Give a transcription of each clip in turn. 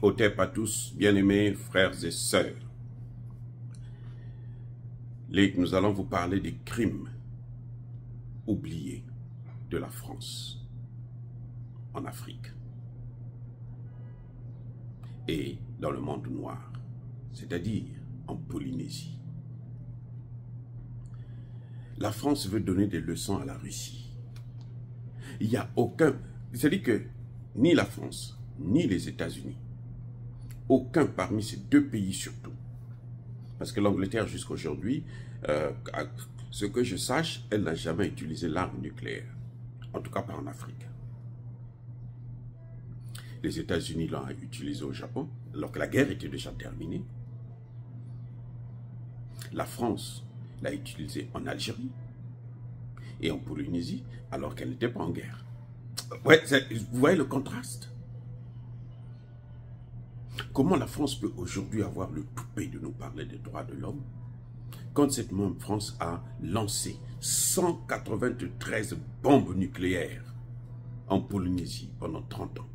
Otep à tous, bien-aimés frères et sœurs. Nous allons vous parler des crimes oubliés de la France en Afrique et dans le monde noir, c'est-à-dire en Polynésie. La France veut donner des leçons à la Russie. Il n'y a aucun... C'est-à-dire que ni la France, ni les États-Unis, aucun parmi ces deux pays surtout, parce que l'Angleterre jusqu'à aujourd'hui, ce que je sache, elle n'a jamais utilisé l'arme nucléaire, en tout cas pas en Afrique. Les États-Unis l'ont utilisé au Japon, alors que la guerre était déjà terminée. La France l'a utilisé en Algérie et en Polynésie, alors qu'elle n'était pas en guerre. Ouais, vous voyez le contraste? Comment la France peut aujourd'hui avoir le toupet de nous parler des droits de l'homme quand cette même France a lancé 193 bombes nucléaires en Polynésie pendant 30 ans?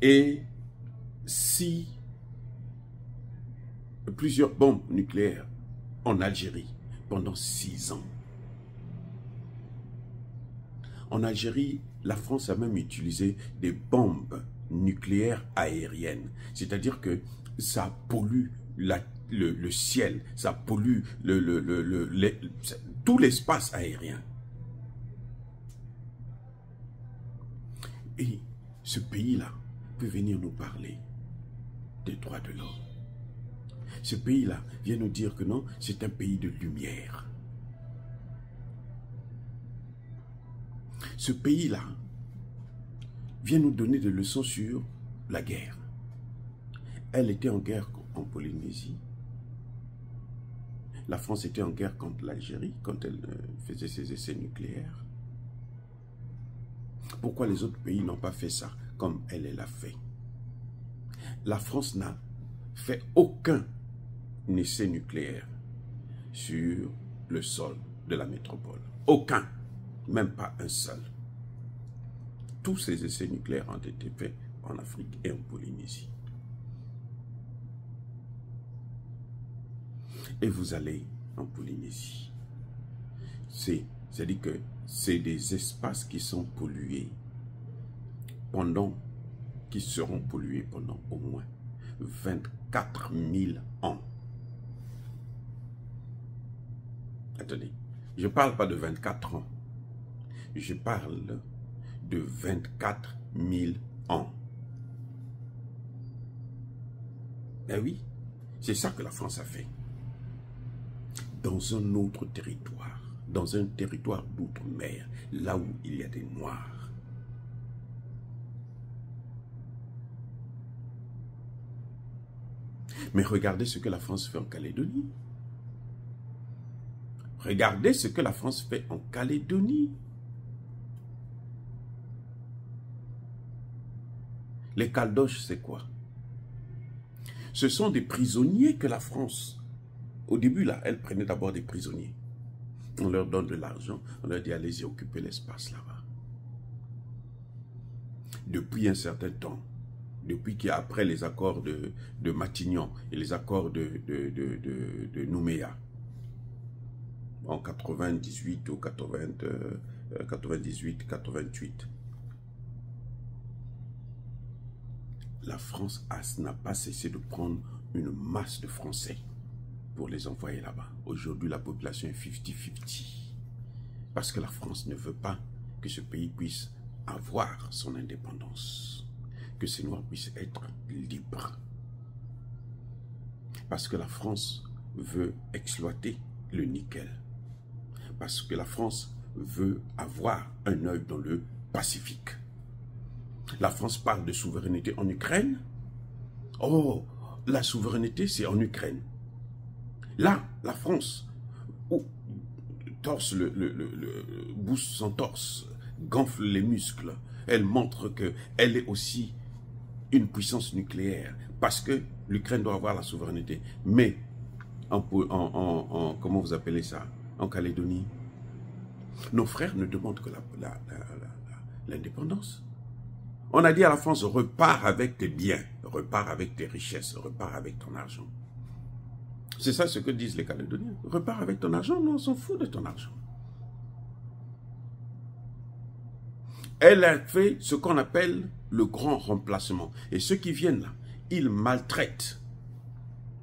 Et si plusieurs bombes nucléaires en Algérie pendant 6 ans. En Algérie, la France a même utilisé des bombes nucléaires aériennes. C'est-à-dire que ça pollue le ciel, ça pollue tout l'espace aérien. Et ce pays-là peut venir nous parler des droits de l'homme. Ce pays-là vient nous dire que non, c'est un pays de lumière. Ce pays-là vient nous donner des leçons sur la guerre. Elle était en guerre en Polynésie. La France était en guerre contre l'Algérie quand elle faisait ses essais nucléaires. Pourquoi les autres pays n'ont pas fait ça comme elle l'a fait? La France n'a fait aucun essai nucléaire sur le sol de la métropole. Aucun. Même pas un seul. Tous ces essais nucléaires ont été faits en Afrique et en Polynésie. Et vous allez en Polynésie. C'est-à-dire que c'est des espaces qui sont pollués qui seront pollués pendant au moins 24 000 ans. Attendez, je ne parle pas de 24 ans. Je parle de 24 000 ans. Ben oui, c'est ça que la France a fait. Dans un autre territoire, dans un territoire d'outre-mer, là où il y a des Noirs. Mais regardez ce que la France fait en Calédonie. Regardez ce que la France fait en Calédonie. Les Caldoches, c'est quoi? Ce sont des prisonniers que la France, au début là, elle prenait d'abord des prisonniers. On leur donne de l'argent, on leur dit allez-y occuper l'espace là-bas. Depuis un certain temps, depuis qu'après les accords de Matignon et les accords de Nouméa, en 98 ou 98, 88, la France n'a pas cessé de prendre une masse de Français pour les envoyer là-bas. Aujourd'hui, la population est 50-50. Parce que la France ne veut pas que ce pays puisse avoir son indépendance. Que ces Noirs puissent être libres. Parce que la France veut exploiter le nickel. Parce que la France veut avoir un œil dans le Pacifique. La France parle de souveraineté en Ukraine. Oh, la souveraineté, c'est en Ukraine. Là, la France booste son torse, gonfle les muscles. Elle montre qu'elle est aussi une puissance nucléaire. Parce que l'Ukraine doit avoir la souveraineté. Mais, comment vous appelez ça? En Calédonie, nos frères ne demandent que l'indépendance. On a dit à la France, repars avec tes biens, repars avec tes richesses, repars avec ton argent. C'est ça ce que disent les Calédoniens. Repars avec ton argent, nous on s'en fout de ton argent. Elle a fait ce qu'on appelle le grand remplacement. Et ceux qui viennent là, ils maltraitent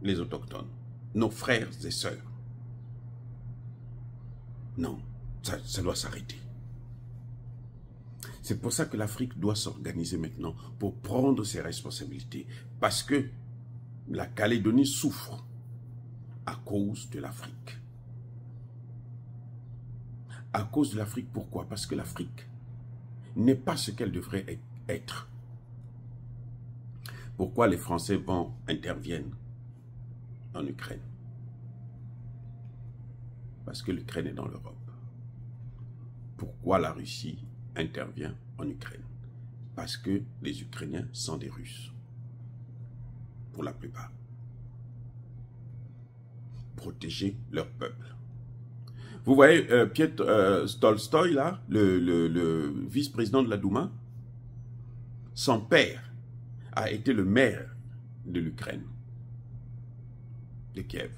les autochtones, nos frères et sœurs. Non, ça doit s'arrêter. C'est pour ça que l'Afrique doit s'organiser maintenant pour prendre ses responsabilités. Parce que la Calédonie souffre à cause de l'Afrique. À cause de l'Afrique, pourquoi? Parce que l'Afrique n'est pas ce qu'elle devrait être. Pourquoi les Français interviennent en Ukraine? Parce que l'Ukraine est dans l'Europe. Pourquoi la Russie intervient en Ukraine? Parce que les Ukrainiens sont des Russes. Pour la plupart. Protéger leur peuple. Vous voyez Piotr Tolstoï, là, le vice-président de la Douma, son père a été le maire de l'Ukraine, de Kiev.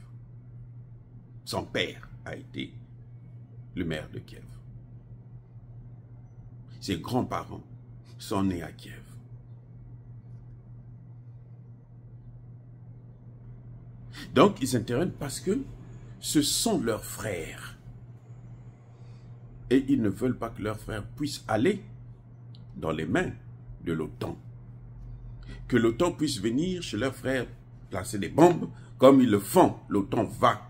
Son père a été le maire de Kiev. Ses grands-parents sont nés à Kiev. Donc, ils interviennent parce que ce sont leurs frères. Et ils ne veulent pas que leurs frères puissent aller dans les mains de l'OTAN. Que l'OTAN puisse venir chez leurs frères placer des bombes comme ils le font. L'OTAN va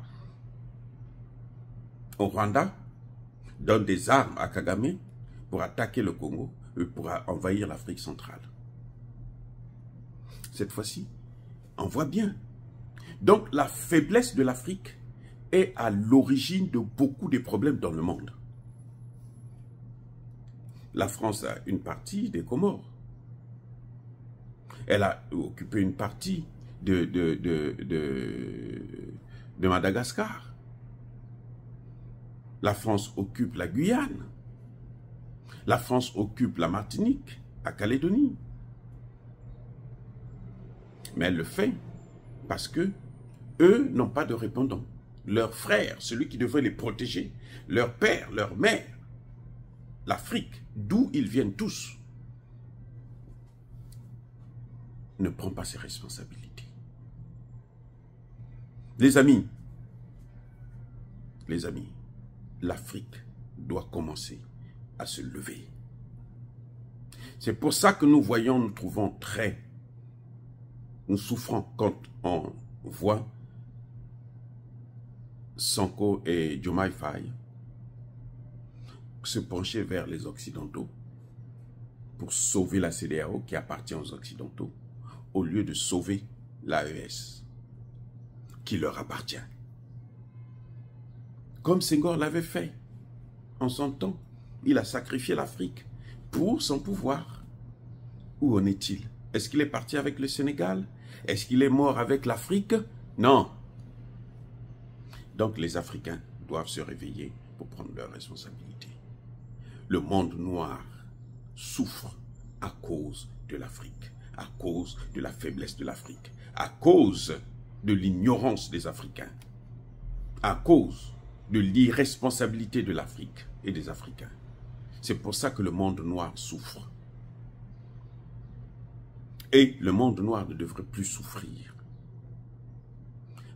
au Rwanda, donne des armes à Kagame pour attaquer le Congo et pour envahir l'Afrique centrale. Cette fois-ci, on voit bien. Donc la faiblesse de l'Afrique est à l'origine de beaucoup de problèmes dans le monde. La France a une partie des Comores. Elle a occupé une partie de Madagascar. La France occupe la Guyane. La France occupe la Martinique, à Calédonie. Mais elle le fait parce que eux n'ont pas de répondant. Leur frère, celui qui devrait les protéger, leur père, leur mère, l'Afrique, d'où ils viennent tous, ne prend pas ses responsabilités. Les amis, l'Afrique doit commencer à se lever. C'est pour ça que nous souffrons quand on voit Sonko et Diomaye Faye se pencher vers les Occidentaux pour sauver la CEDEAO qui appartient aux Occidentaux, au lieu de sauver l'AES qui leur appartient. Comme Senghor l'avait fait en son temps, il a sacrifié l'Afrique pour son pouvoir. Où en est-il? Est-ce qu'il est parti avec le Sénégal? Est-ce qu'il est mort avec l'Afrique? Non. Donc les Africains doivent se réveiller pour prendre leurs responsabilités. Le monde noir souffre à cause de l'Afrique, à cause de la faiblesse de l'Afrique, à cause de l'ignorance des Africains, à cause de l'irresponsabilité de l'Afrique et des Africains. C'est pour ça que le monde noir souffre. Et le monde noir ne devrait plus souffrir.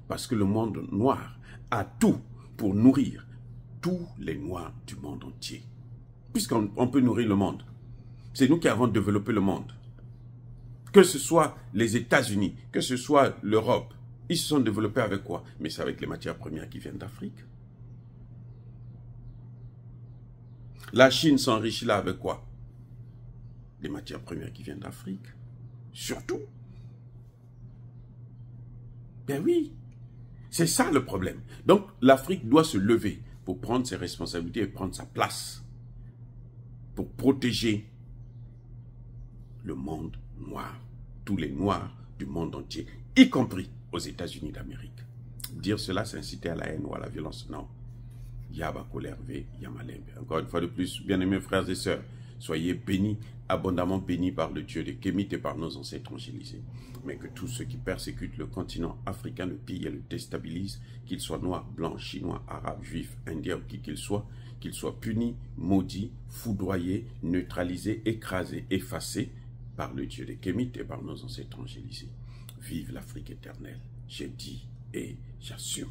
Parce que le monde noir a tout pour nourrir tous les noirs du monde entier. Puisqu'on peut nourrir le monde. C'est nous qui avons développé le monde. Que ce soit les États-Unis, que ce soit l'Europe, ils se sont développés avec quoi? Mais c'est avec les matières premières qui viennent d'Afrique. La Chine s'enrichit là avec quoi? Les matières premières qui viennent d'Afrique. Surtout. Ben oui, c'est ça le problème. Donc l'Afrique doit se lever pour prendre ses responsabilités et prendre sa place. Pour protéger le monde noir. Tous les noirs du monde entier, y compris aux États-Unis d'Amérique. Dire cela, c'est inciter à la haine ou à la violence. Non. Yaba Kolervé, Yamalembe. Encore une fois de plus, bien-aimés frères et sœurs, Soyez bénis, abondamment bénis par le Dieu des Kémites et par nos ancêtres angélisés. Mais que tous ceux qui persécutent le continent africain, le pillent et le déstabilisent, qu'ils soient noirs, blancs, chinois, arabes, juifs, indiens ou qui qu'ils soient punis, maudits, foudroyés, neutralisés, écrasés, effacés par le Dieu des Kémites et par nos ancêtres angélisés. Vive l'Afrique éternelle, j'ai dit et j'assume.